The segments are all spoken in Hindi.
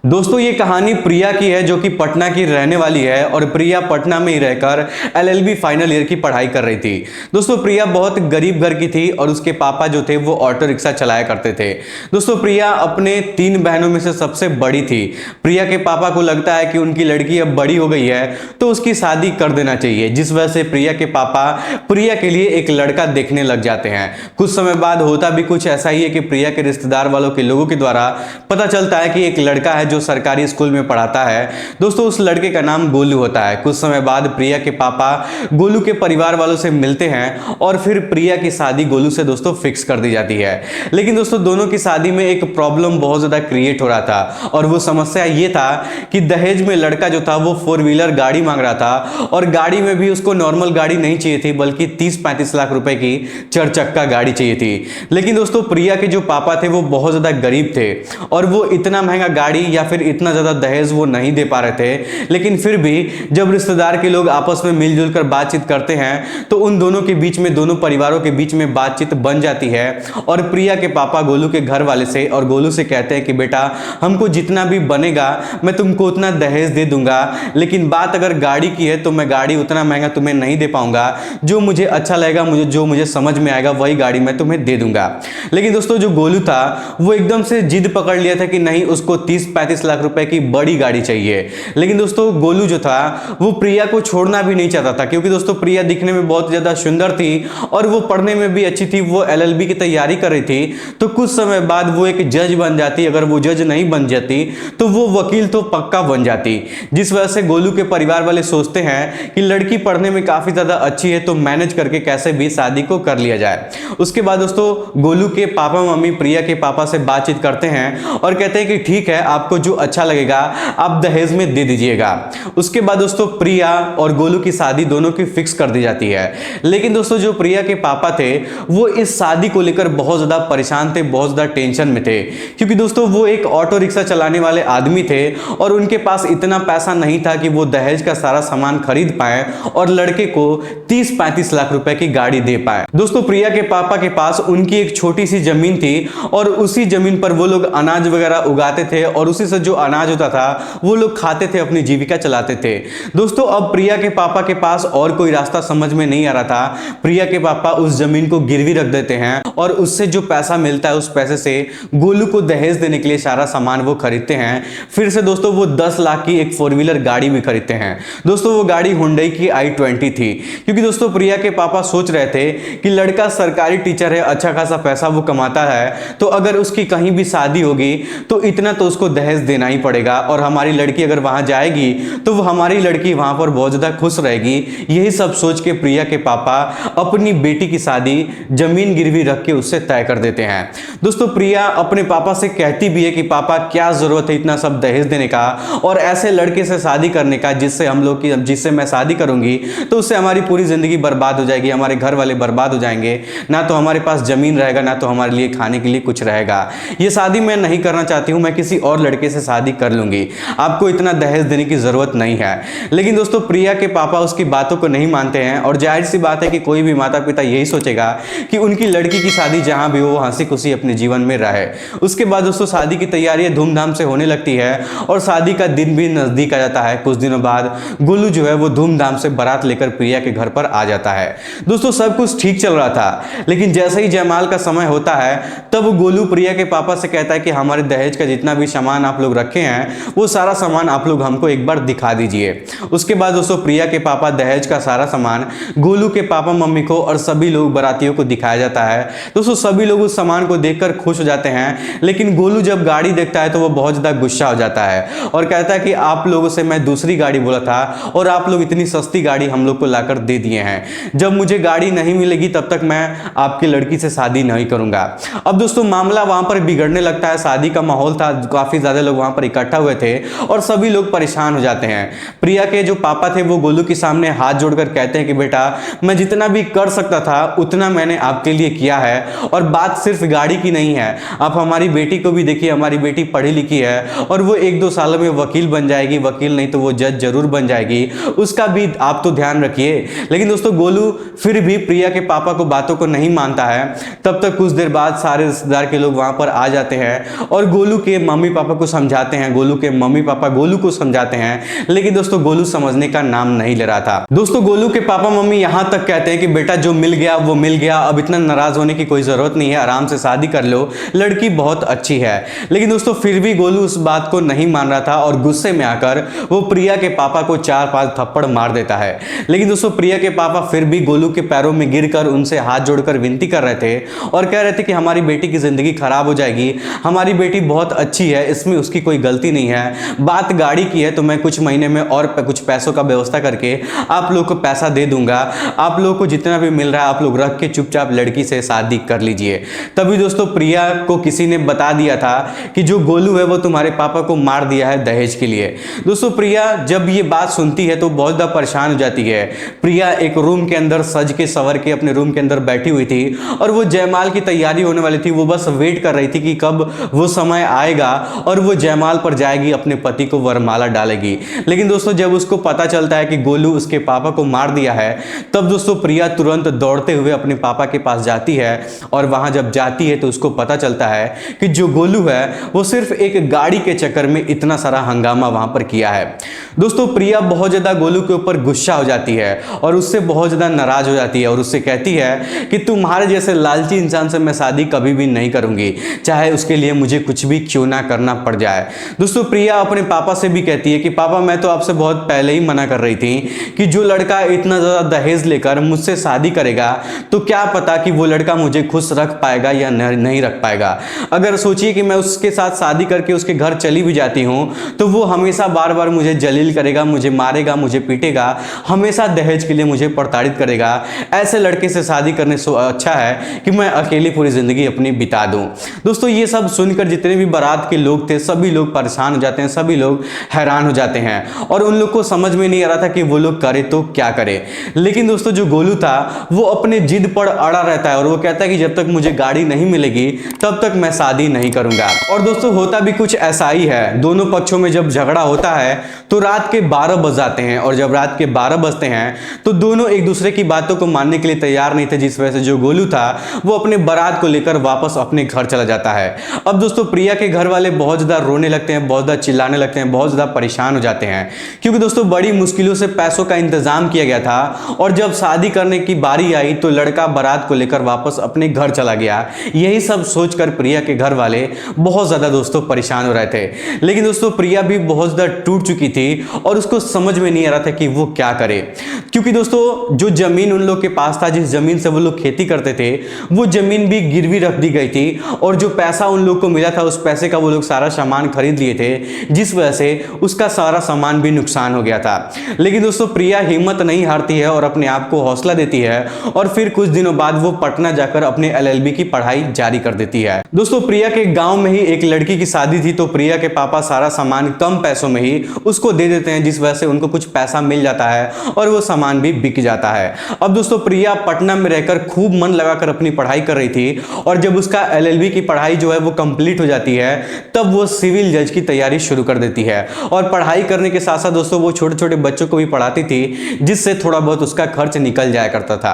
दोस्तों ये कहानी प्रिया की है जो कि पटना की रहने वाली है और प्रिया पटना में ही रहकर एलएलबी फाइनल ईयर की पढ़ाई कर रही थी। दोस्तों प्रिया बहुत गरीब घर की थी और उसके पापा जो थे वो ऑटो रिक्शा चलाया करते थे। दोस्तों प्रिया अपने 3 बहनों में से सबसे बड़ी थी। प्रिया के पापा को लगता है कि उनकी लड़की अब बड़ी हो गई है तो उसकी शादी कर देना चाहिए, जिस वजह से प्रिया के पापा प्रिया के लिए एक लड़का देखने लग जाते हैं। कुछ समय बाद होता भी कुछ ऐसा ही है कि प्रिया के रिश्तेदार वालों के लोगों के द्वारा पता चलता है कि एक लड़का है जो सरकारी स्कूल में पढ़ाता है। दोस्तों उस लड़के का नाम गोलू होता है। कुछ समय बाद प्रिया के पापा गोलू के परिवार वालों से मिलते हैं और फिर प्रिया की शादी गोलू से दोस्तों फिक्स कर दी जाती है। लेकिन दोस्तों दोनों की शादी में एक प्रॉब्लम बहुत ज्यादा क्रिएट हो रहा था और वो समस्या ये था कि दहेज में लड़का जो था वो 4 व्हीलर गाड़ी मांग रहा था और गाड़ी में भी उसको नॉर्मल गाड़ी नहीं चाहिए थी बल्कि 30-35 लाख रुपए की 4 चक्का गाड़ी चाहिए थी। लेकिन दोस्तों प्रिया के जो पापा थे वो बहुत ज्यादा गरीब थे और वो इतना महंगा गाड़ी या फिर इतना ज्यादा दहेज वो नहीं दे पा रहे थे। लेकिन फिर भी जब रिश्तेदार के लोग आपस में मिलजुल कर बातचीत करते हैं तो उन दोनों के बीच में, दोनों परिवारों के बीच में बातचीत बन जाती है और प्रिया के पापा गोलू के घर वाले से और गोलू से कहते हैं कि बेटा हमको जितना भी बनेगा मैं तुमको उतना दहेज दे दूंगा, लेकिन बात अगर गाड़ी की है तो मैं गाड़ी उतना महंगा तुम्हें नहीं दे पाऊंगा, जो मुझे अच्छा लगेगा, जो मुझे समझ में आएगा वही गाड़ी मैं तुम्हें दे दूंगा। लेकिन दोस्तों जो गोलू था वो एकदम से जिद पकड़ लिया था कि नहीं, उसको 30-35 लाख रुपए की बड़ी गाड़ी चाहिए। लेकिन दोस्तों गोलू जो था वो प्रिया को छोड़ना भी नहीं चाहता था, क्योंकि दोस्तों प्रिया दिखने में बहुत ज्यादा सुंदर थी और वो पढ़ने में भी अच्छी थी। वो एलएलबी की तैयारी कर रही थी। तो कुछ समय बाद वो एक जज बन जाती। अगर वो जज नहीं बन जाती तो वो वकील तो पक्का बन जाती, जिस वजह से गोलू के परिवार वाले सोचते हैं कि लड़की पढ़ने में काफी ज्यादा अच्छी है तो मैनेज करके कैसे भी शादी को कर लिया जाए। उसके बाद दोस्तों गोलू के पापा मम्मी प्रिया के पापा से बातचीत करते हैं और कहते हैं कि ठीक है, आपको जो अच्छा लगेगा आप दहेज में दे दीजिएगा। उसके बाद दोस्तों प्रिया और गोलू की शादी दोनों की फिक्स कर दी जाती है। लेकिन दोस्तों जो प्रिया के पापा थे वो इस शादी को लेकर बहुत ज्यादा परेशान थे, बहुत ज्यादा टेंशन में थे, क्योंकि दोस्तों वो एक ऑटो रिक्शा चलाने वाले आदमी थे और उनके पास इतना पैसा नहीं था कि वो दहेज का सारा सामान खरीद पाए और लड़के को 30-35 लाख रुपए की गाड़ी दे पाए। दोस्तों प्रिया के पापा के पास उनकी एक छोटी सी जमीन थी और उसी जमीन पर वो लोग अनाज वगैरह उगाते थे और उसी से जो अनाज होता था वो लोग खाते थे, अपनी जीविका चलाते थे। दोस्तों अब प्रिया के पापा के पास और कोई रास्ता समझ में नहीं आ रहा था। प्रिया के पापा उस जमीन को गिरवी रख देते हैं और उससे जो पैसा मिलता है उस पैसे से गोलू को दहेज देने के लिए सारा सामान वो खरीदते हैं। फिर से दोस्तों वो 10 लाख की एक 4 व्हीलर गाड़ी भी खरीदते हैं। दोस्तों वो गाड़ी हुंडई की i20 थी, क्योंकि दोस्तों प्रिया के पापा सोच रहे थे कि लड़का सरकारी टीचर है, अच्छा खासा पैसा वो कमाता है, तो अगर उसकी कहीं भी शादी होगी तो इतना तो उसको दहेज देना ही पड़ेगा और हमारी लड़की अगर वहां जाएगी तो वो हमारी लड़की वहां पर बहुत ज्यादा खुश रहेगी। यही सब सोच के प्रिया के पापा अपनी बेटी की शादी जमीन गिरवी रख के उससे तय कर देते हैं। दोस्तों प्रिया अपने पापा से कहती भी है कि पापा क्या जरूरत है इतना सब दहेज देने का और ऐसे लड़के से शादी करने का जिससे मैं शादी करूंगी तो उससे हमारी पूरी जिंदगी बर्बाद हो जाएगी, हमारे घर वाले बर्बाद हो जाएंगे, ना तो हमारे पास जमीन रहेगा ना तो हमारे लिए खाने के लिए कुछ रहेगा। ये शादी मैं नहीं करना चाहती हूं, मैं किसी और लड़के से शादी कर लूंगी, आपको इतना दहेज देने की जरूरत नहीं है। लेकिन दोस्तों प्रिया के पापा उसकी बातों को नहीं मानते हैं और जाहिर सी बात है कि कोई भी माता पिता यही सोचेगा कि उनकी लड़की की शादी जहां भी हो वो हंसी खुशी अपने जीवन में रहे। उसके बाद दोस्तों शादी की तैयारियां धूमधाम से होने लगती है और शादी का दिन भी नजदीक आ जाता है। कुछ दिनों बाद गोलू जो है वो धूमधाम से बारात लेकर प्रिया के घर पर आ जाता है। दोस्तों सब कुछ ठीक चल रहा था, लेकिन जैसे ही जयमाल का समय होता है तब गोलू प्रिया के पापा से कहता है कि हमारे दहेज का जितना भी सामान आप लोग रखे हैं वो सारा सामान आप लोग हमको एक बार दिखा दीजिए। उसके बाद दोस्तों प्रिया के पापा दहेज का सारा सामान गोलू के पापा मम्मी को और सभी लोग बारातियों को दिखाया जाता है। दोस्तों सभी लोग उस सामान को देखकर खुश हो जाते हैं, लेकिन गोलू जब गाड़ी देखता है तो वो बहुत ज्यादा गुस्सा हो जाता है और कहता है कि आप लोगों से मैं दूसरी गाड़ी बोला था और आप लोग इतनी सस्ती गाड़ी हम लोग को लाकर दे दिए हैं। जब मुझे गाड़ी नहीं मिलेगी तब तक मैं आपकी लड़की से शादी नहीं करूंगा। अब दोस्तों मामला वहां पर बिगड़ने लगता है। शादी का माहौल था, काफी ज्यादा लोग वहां पर इकट्ठा हुए थे और सभी लोग परेशान हो जाते हैं। प्रिया के जो पापा थे वो गोलू के सामने हाथ जोड़कर कहते हैं कि बेटा मैं जितना भी कर सकता था उतना मैंने आपके लिए किया है और बात सिर्फ गाड़ी की नहीं है, आप हमारी बेटी को भी देखिए, हमारी बेटी पढ़ी लिखी है और वो 1-2 सालों में वकील बन जाएगी, वकील नहीं तो वो जज जरूर बन जाएगी, उसका भी आप तो ध्यान रखिए। लेकिन दोस्तों गोलू फिर भी प्रिया के पापा को बातों को नहीं मानता है। तब तक कुछ देर बाद सारे रिश्तेदार के लोग वहां पर आ जाते हैं और गोलू के मम्मी पापा को समझाते हैं, गोलू के मम्मी पापा गोलू को समझाते हैं, लेकिन दोस्तों गोलू समझने का नाम नहीं ले रहा था। दोस्तों गोलू के पापा मम्मी यहां तक कहते हैं कि बेटा जो मिल गया वो मिल गया, अब इतना नाराज होने की कोई जरूरत नहीं है, आराम से शादी कर लो, लड़की बहुत अच्छी है। लेकिन दोस्तों फिर भी गोलू उस बात को नहीं मान रहा था और गुस्से में आकर वो प्रिया के पापा को 4-5 थप्पड़ मार देता है। लेकिन दोस्तों प्रिया के पापा फिर भी गोलू के पैरों में गिरकर उनसे हाथ जोड़कर विनती कर रहे थे और कह रहे थे कि हमारी बेटी की जिंदगी खराब हो जाएगी, हमारी बेटी बहुत अच्छी है, इसमें उसकी कोई गलती नहीं है, बात गाड़ी की है तो मैं कुछ महीने में और कुछ पैसों का व्यवस्था करके आप लोग को पैसा दे दूंगा, आप लोग को जितना भी मिल रहा है आप लोग रख के चुपचाप लड़की से शादी कर लीजिए। तभी दोस्तों प्रिया को किसी ने बता दिया था कि जो गोलू है वो तुम्हारे पापा को मार दिया है दहेज के लिए। दोस्तों प्रिया जब ये बात सुनती है तो बहुत ज़्यादा परेशान हो जाती है। प्रिया एक रूम के अंदर सज के सवर के अपने रूम के अंदर बैठी हुई थी और वो जयमाल की तैयारी होने वाली थी, वो बस वेट कर रही थी कि कब वो समय आएगा और वो जयमाल पर जाएगी, अपने पति को वरमाला डालेगी। लेकिन दोस्तों जब उसको पता चलता है कि गोलू उसके पापा को मार दिया है, तब दोस्तों प्रिया तुरंत दौड़ते हुए अपने पापा के पास जाती है और वहां जब जाती है तो उसको पता चलता है कि जो गोलू है वो सिर्फ एक गाड़ी के चक्कर में इतना सारा हंगामा वहां पर किया है। दोस्तों प्रिया बहुत ज्यादा गोलू के ऊपर गुस्सा हो जाती है और उससे बहुत ज्यादा नाराज हो जाती है और उससे कहती है कि तुम्हारे जैसे लालची इंसान से मैं शादी कभी भी नहीं करूंगी, चाहे उसके लिए मुझे कुछ भी क्यों ना करना पड़ जाए। दोस्तों प्रिया अपने पापा से भी कहती है कि पापा मैं तो आपसे बहुत पहले ही मना कर रही थी कि जो लड़का इतना ज्यादा दहेज लेकर मुझसे शादी करेगा तो क्या पता कि वो लड़का मुझे खुश रख पाएगा या नहीं रख पाएगा। अगर सोचिए कि मैं उसके साथ शादी करके उसके घर चली भी जाती हूँ तो वो हमेशा बार बार मुझे जलील करेगा, मुझे मारेगा, मुझे पीटेगा, हमेशा दहेज के लिए मुझे प्रताड़ित करेगा। ऐसे लड़के से शादी करने से अच्छा है कि मैं अकेली पूरी जिंदगी अपनी बिता दूं। दोस्तों ये सब सुनकर जितने भी बारात के लोग थे सभी लोग परेशान हो जाते हैं, सभी लोग हैरान हो जाते हैं और उन लोग को समझ में नहीं आ रहा था कि वो लोग करे तो क्या करे। लेकिन दोस्तों जो गोलू था वो अपने जिद पर अड़ा रहता है और वो कहता है कि जब तक मुझे गाड़ी नहीं मिलेगी तब तक मैं शादी नहीं करूंगा। और दोस्तों होता भी कुछ ऐसा ही है, दोनों पक्षों में जब झगड़ा होता है तो रात के 12 बज जाते हैं और जब रात के 12 बजते हैं तो दोनों एक दूसरे की बातों को मानने के लिए तैयार नहीं थे, जिस वजह से जो गोलू था वो अपने बारात को लेकर वापस अपने घर चला जाता है। अब दोस्तों प्रिया के घर वाले बहुत ज्यादा रोने लगते हैं, बहुत ज्यादा चिल्लाने लगते हैं, बहुत ज्यादा परेशान हो जाते हैं क्योंकि दोस्तों बड़ी मुश्किलों से पैसों का इंतजाम किया गया था और जब शादी करने की बारी आई तो लड़का बारात को लेकर वापस अपने घर चला गया। यही सब सोचकर प्रिया के घर वाले बहुत ज्यादा दोस्तों परेशान हो रहे थे। लेकिन दोस्तों प्रिया भी बहुत ज्यादा टूट चुकी थी और उसको समझ में नहीं आ रहा था कि वो क्या करे, क्योंकि दोस्तों जो जमीन उन लोग के पास था, जिस जमीन से वो लोग खेती करते थे, वो जमीन भी गिरवी रख दी गई थी और जो पैसा उन लोग को मिला था उस पैसे का वो लोग सारा सामान खरीद लिए थे, जिस वजह से उसका सारा सामान भी नुकसान हो गया था। लेकिन दोस्तों प्रिया हिम्मत नहीं हारती है और अपने आप को हौसला देती है और फिर कुछ दिनों बाद वो पटना जाकर अपने LLB की पढ़ाई जारी कर देती है। दोस्तों प्रिया के गांव में ही एक लड़की की शादी थी तो प्रिया के पापा सारा सामान कम पैसों में ही उसको दे देते हैं, जिस वजह से उनको कुछ पैसा मिल जाता है और वो सामान भी बिक जाता है। अब दोस्तों प्रिया पटना में रहकर खूब मन लगाकर अपनी पढ़ाई कर रही थी और जब उसका LLB की पढ़ाई जो है वो कंप्लीट हो जाती है तब वो सिविल जज की तैयारी शुरू कर देती है और पढ़ाई करने के साथ साथ दोस्तों वो छोटे छोटे बच्चों को भी पढ़ाती थी, जिससे थोड़ा बहुत उसका खर्च निकल जाया करता था।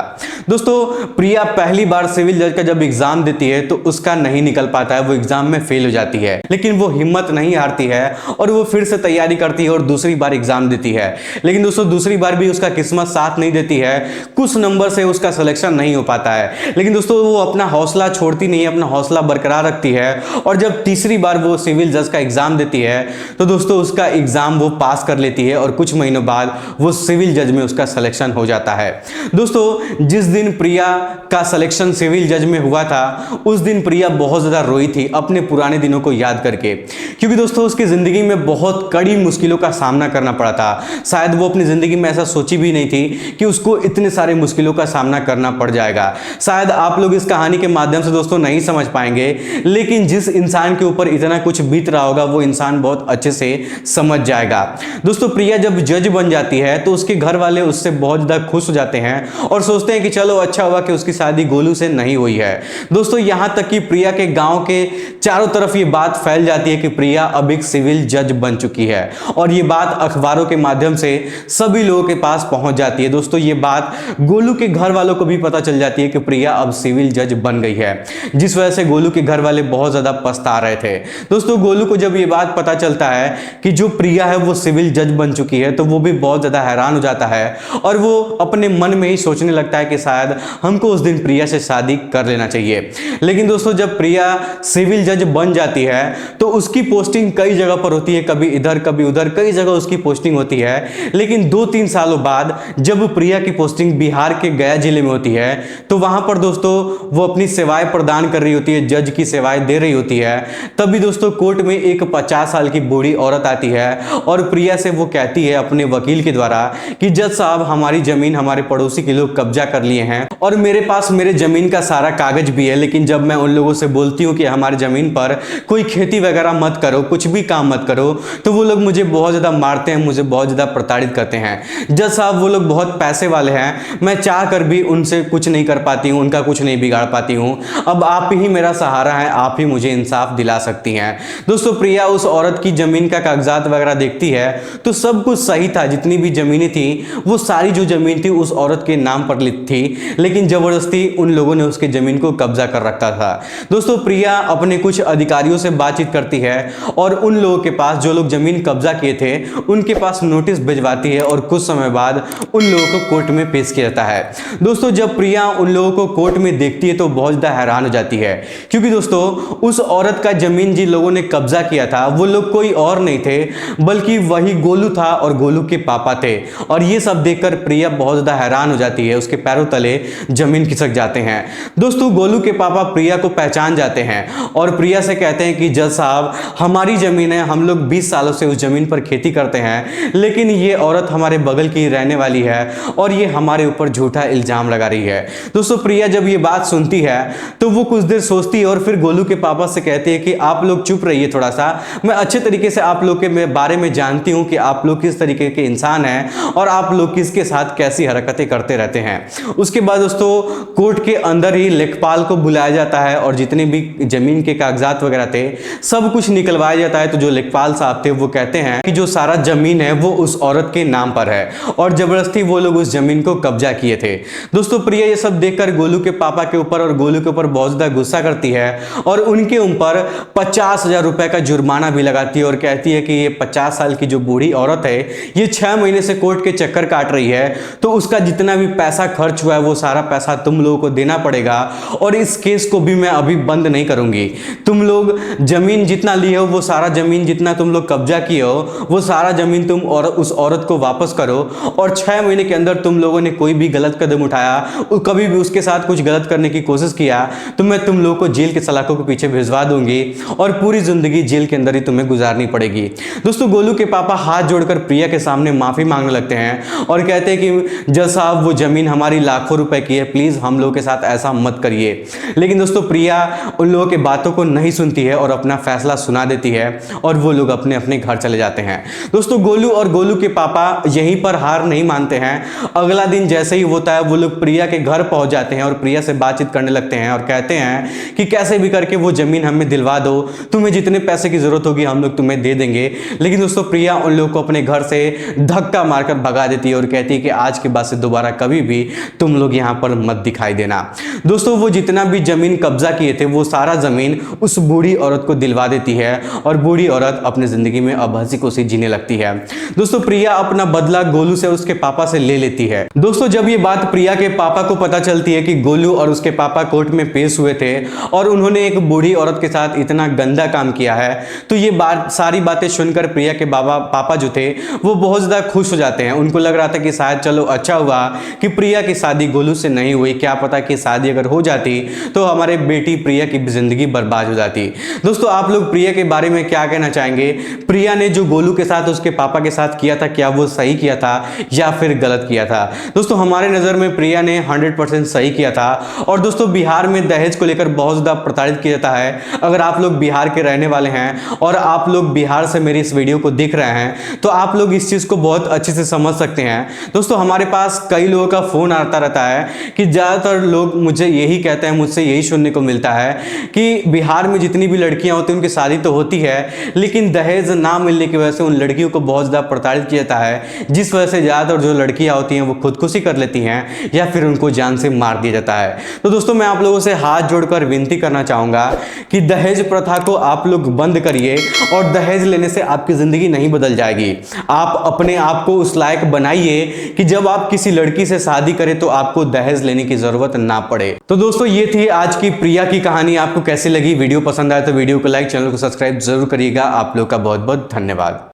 दोस्तों प्रिया पहली बार सिविल जज का जब एग्जाम देती है तो उसका नहीं निकल पाता है, वो एग्जाम में फेल हो जाती है, लेकिन वो हिम्मत नहीं हारती है और वो फिर से तैयारी करती है और दूसरी बार एग्जाम देती है। लेकिन दोस्तों दूसरी बार भी उसका किस्मत साथ नहीं देती है, कुछ नंबर से उसका सिलेक्शन नहीं हो पाता है। लेकिन दोस्तों वो अपना हौसला छोड़ती नहीं है, अपना हौसला बरकरार रखती है और जब तीसरी बार वो सिविल जज का एग्जाम देती है तो दोस्तों उसका एग्जाम वो पास कर लेती है और कुछ महीनों बाद वो सिविल जज में उसका सिलेक्शन हो जाता है। दोस्तों जिस दिन प्रिया का सिलेक्शन सिविल जज में हुआ था उस दिन प्रिया बहुत ज्यादा रोई थी अपने पुराने दिनों को याद करके, क्योंकि दोस्तों उसकी जिंदगी में बहुत कड़ी मुश्किलों का सामना करना पड़ा था। शायद वो अपनी जिंदगी में ऐसा सोची भी नहीं थी कि उसको इतने सारे मुश्किलों का सामना करना पड़ जाएगा। शायद आप लोग इस कहानी के माध्यम से दोस्तों नहीं समझ पाएंगे, लेकिन जिस इंसान के ऊपर इतना कुछ बीत रहा होगा वो इंसान बहुत अच्छे से समझ जाएगा। दोस्तों प्रिया जब जज बन जाती है तो उसके घर वाले उससे बहुत ज्यादा खुश हो जाते हैं और सोचते हैं कि चलो अच्छा हुआ कि उसकी शादी गोलू से नहीं हुई है। दोस्तों यहां तक कि प्रिया के गांव के चारों तरफ ये बात फैल जाती है कि प्रिया अब एक सिविल जज बन चुकी है और ये बात अखबारों के माध्यम से सभी लोगों के पास पहुंच जाती है। दोस्तों ये बात गोलू के घर वालों को भी पता चल जाती है कि प्रिया अब सिविल जज बन गई है, जिस वजह से गोलू के घर वाले बहुत ज्यादा पछता रहे थे। दोस्तों गोलू को जब ये बात पता चलता है कि जो प्रिया है वो सिविल जज बन चुकी है तो वो भी बहुत ज्यादा हैरान हो जाता है और वो अपने मन में ही सोचने लगता है कि शायद हमको उस दिन प्रिया से शादी कर लेना चाहिए। लेकिन दोस्तों जब प्रिया सिविल जज बन जाती है तो उसकी पोस्टिंग कई जगह पर होती है, कभी इधर कभी उधर, कई जगह उसकी पोस्टिंग होती है। लेकिन 2-3 सालों बाद जब प्रिया की पोस्टिंग बिहार के गया जिले में होती है तो वहां पर दोस्तों वो अपनी सेवाएं प्रदान कर रही होती है, जज की सेवाएं दे रही होती है। तभी दोस्तों कोर्ट में एक 50 साल की बूढ़ी औरत आती है और प्रिया से वो कहती है अपने वकील के द्वारा कि जज साहब हमारी जमीन हमारे पड़ोसी के लोग कब्जा कर लिए हैं और मेरे पास मेरे जमीन का सारा कागज भी है, लेकिन जब मैं उन लोगों से बोलती हूँ कि हमारी जमीन पर कोई खेती वगैरह मत करो, कुछ भी काम मत करो, तो वो लोग मुझे बहुत ज्यादा मारते हैं, मुझे बहुत ज्यादा प्रताड़ित करते हैं। जज साहब वो लोग बहुत पैसे वाले हैं, मैं चाह कर भी उनसे कुछ नहीं कर पाती हूँ, उनका कुछ नहीं बिगाड़ पाती हूँ। अब आप ही मेरा सहारा है, आप ही मुझे इंसाफ दिला सकती हैं। दोस्तों प्रिया उस औरत की जमीन का कागजात वगैरह देखती है तो सब कुछ सही था, जितनी भी जमीनें थी वो सारी जो जमीन थी उस औरत के नाम पर थी, लेकिन जबरदस्ती उन लोगों ने उसके जमीन को कब्जा कर रखा था। दोस्तों प्रिया अपने कुछ अधिकारियों से बातचीत करती है और उन लोगों के पास जो लोग जमीन कब्जा किए थे उनके पास नोटिस भिजवाती है और कुछ समय बाद उन लोगों को कोर्ट में पेश किया जाता है। दोस्तों जब प्रिया उन लोगों को कोर्ट में देखती है तो बहुत ज्यादा हैरान हो जाती है, क्योंकि दोस्तों उस औरत का जमीन जिन लोगों ने कब्जा किया था वो लोग कोई और नहीं थे बल्कि वही गोलू था और गोलू के पापा थे। और ये सब देखकर प्रिया बहुत ज्यादा हैरान हो जाती है, उसके पैरों तले जमीन खिसक जाते हैं। दोस्तों गोलू के पापा प्रिया को पहचान जाते हैं और प्रिया से कहते हैं कि जज साहब हमारी जमीन है, हम लोग 20 सालों से उस जमीन पर खेती करते हैं, लेकिन ये औरत हमारे बगल की रहने वाली है और ये हमारे ऊपर झूठा इल्जाम लगा रही है। दोस्तों प्रिया जब ये बात सुनती है तो वो कुछ देर सोचती है और फिर गोलू के पापा से कहती है कि आप लोग चुप रहिए थोड़ा सा, मैं अच्छे तरीके से आप लोग के बारे में जानती हूं कि आप लोग किस तरीके के इंसान हैं और आप लोग किसके साथ कैसी हरकतें करते रहते हैं। उसके बाद दोस्तों कोर्ट के अंदर ही लेखपाल को बुलाया जाता है और जितने भी जमीन के कागजात वगैरह थे सब कुछ निकलवाया जाता है। तो जो लेखपाल साहब थे वो कहते हैं कि जो सारा जमीन है वो उस औरत के नाम पर है और जबरदस्ती वो लोग उस जमीन को कब्जा किए थे। दोस्तों प्रिया ये सब देखकर गोलू के पापा के ऊपर और गोलू के ऊपर बहुत ज्यादा गुस्सा करती है और उनके ऊपर 50,000 रुपए का जुर्माना भी लगाती है और कहती है कि ये 50 साल की जो बूढ़ी औरत है ये 6 महीने से कोर्ट के चक्कर काट रही है, तो उसका जितना भी पैसा खर्च हुआ है वो सारा पैसा तुम लोगों को देना पड़ेगा और इस केस को भी मैं अभी बंद नहीं करूंगी। तुम लोग जमीन जितना लिए हो वो सारा जमीन जितना तुम लोग कब्जा किए हो वो सारा जमीन तुम और उस औरत को वापस करो और 6 महीने के अंदर तुम लोगों ने कोई भी गलत कदम उठाया, कभी भी उसके साथ कुछ गलत करने की कोशिश किया तो मैं तुम लोगों को जेल के सलाखों के पीछे भिजवा दूंगी और पूरी जिंदगी जेल के अंदर ही तुम्हें गुजारनी पड़ेगी। दोस्तों गोलू के पापा हाथ जोड़कर प्रिया के सामने माफी मांगने लगते हैं और कहते हैं कि जज साहब वो जमीन हमारी लाखों रुपए की है, प्लीज हम लोगों के साथ ऐसा मत करिए। लेकिन दोस्तों प्रिया उन लोगों के बातों को नहीं सुनती है और अपना फैसला सुना देती है और वो लोग अपने अपने घर चले जाते हैं। दोस्तों गोलू और गोलू के पापा यहीं पर हार नहीं मानते हैं। अगला दिन जैसे ही होता है वो लोग प्रिया के घर पहुंच जाते हैं और प्रिया से बातचीत करने लगते हैं और कहते हैं कि कैसे भी करके वो जमीन हमें दिलवा दो, तुम्हें जितने पैसे की जरूरत होगी हम लोग तुम्हें दे देंगे। लेकिन दोस्तों प्रिया उन लोगों को अपने घर से धक्का मारकर भगा देती है और कहती है कि आज के बाद से दोबारा कभी भी तुम लोग यहाँ पर मत दिखाई देना। दोस्तों वो जितना भी जमीन कब्जा किए थे वो सारा जमीन उस बूढ़ी औरत को दिलवा देती है और बूढ़ी औरत अपनी जिंदगी में अब हंसी खुशी जीने लगती है। दोस्तों प्रिया अपना बदला गोलू से और उसके पापा से ले लेती है। दोस्तों जब ये बात प्रिया के पापा को पता चलती है कि गोलू और उसके पापा कोर्ट में पेश हुए थे और उन्होंने एक बूढ़ी औरत के साथ इतना गंदा काम किया है, तो ये सारी बातें सुनकर प्रिया के पापा जो थे वो बहुत ज्यादा खुश हो जाते हैं। उनको लग रहा था कि शायद चलो अच्छा हुआ कि प्रिया की शादी गोलू से नहीं हुई, क्या पता कि शादी अगर हो जाती तो हमारे बेटी प्रिया की जिंदगी बर्बाद हो जाती। दोस्तों आप लोग प्रिया के बारे में क्या कहना चाहेंगे? प्रिया ने जो गोलू के साथ उसके पापा के साथ किया था क्या वो सही किया था या फिर गलत किया था? दोस्तों हमारे नजर में प्रिया ने 100% सही किया था। और दोस्तों बिहार में दहेज को लेकर बहुत ज्यादा प्रताड़ित किया जाता है। अगर आप लोग बिहार के रहने वाले हैं और आप लोग बिहार से मेरी इस वीडियो को देख रहे हैं तो आप लोग इस चीज को बहुत अच्छे से समझ सकते हैं। दोस्तों हमारे पास कई लोगों का फोन आता रहता है कि ज्यादातर लोग मुझे यही कहते हैं, मुझसे यही सुनने को मिलता है कि बिहार में जितनी भी लड़कियां होती हैं उनकी शादी तो होती है लेकिन दहेज ना मिलने की वजह से उन लड़कियों को बहुत ज्यादा प्रताड़ित किया जाता है, जिस वजह से ज्यादातर जो लड़कियां होती हैं वो खुदकुशी कर लेती हैं या फिर उनको जान से मार दिया जाता है। तो दोस्तों मैं आप लोगों से हाथ जोड़कर विनती करना चाहूंगा कि दहेज प्रथा को आप लोग बंद करिए और दहेज लेने से आपकी जिंदगी नहीं बदल जाएगी। आप अपने आप को उस लायक बनाइए कि जब आप किसी लड़की से शादी करें तो आपको दहेज लेने की जरूरत ना पड़े। तो दोस्तों ये थी आज की प्रिया की कहानी। आपको कैसी लगी? वीडियो पसंद आए तो वीडियो को लाइक, चैनल को सब्सक्राइब जरूर करिएगा। आप लोग का बहुत बहुत धन्यवाद।